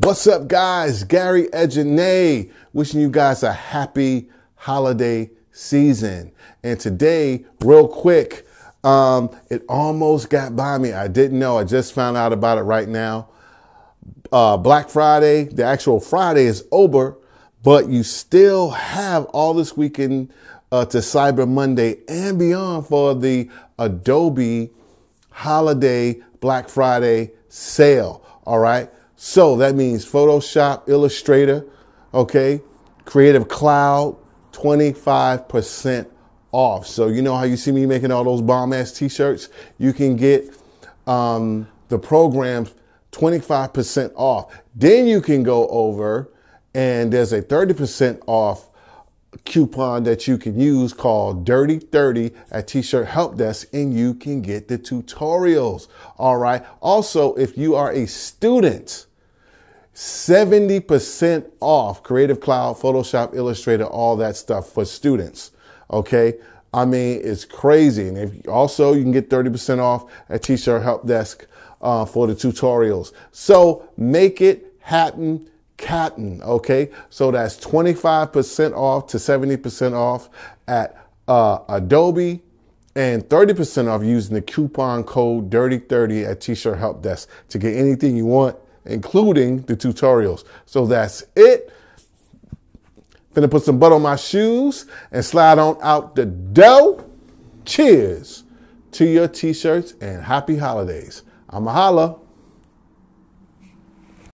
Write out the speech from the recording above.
What's up, guys? Gary Ejanae, wishing you guys a happy holiday season. And today, real quick, it almost got by me. I didn't know. I just found out about it right now. Black Friday, the actual Friday is over, but you still have all this weekend to Cyber Monday and beyond for the Adobe Holiday Black Friday sale. All right. So that means Photoshop, Illustrator, okay, Creative Cloud, 25% off. So you know how you see me making all those bomb-ass t-shirts? You can get the programs 25% off. Then you can go over and there's a 30% off coupon that you can use called Dirty 30 at T-Shirt Help Desk, and you can get the tutorials. All right. Also, if you are a student, 70% off Creative Cloud, Photoshop, Illustrator, all that stuff for students. Okay. I mean, it's crazy. And if also you can get 30% off at T-Shirt Help Desk for the tutorials. So make it happen. Captain, okay? So that's 25% off to 70% off at Adobe and 30% off using the coupon code DIRTY30 at T-Shirt Help Desk to get anything you want, including the tutorials. So that's it. Finna put some butter on my shoes and slide on out the dough. Cheers to your t-shirts and happy holidays. I'ma holla.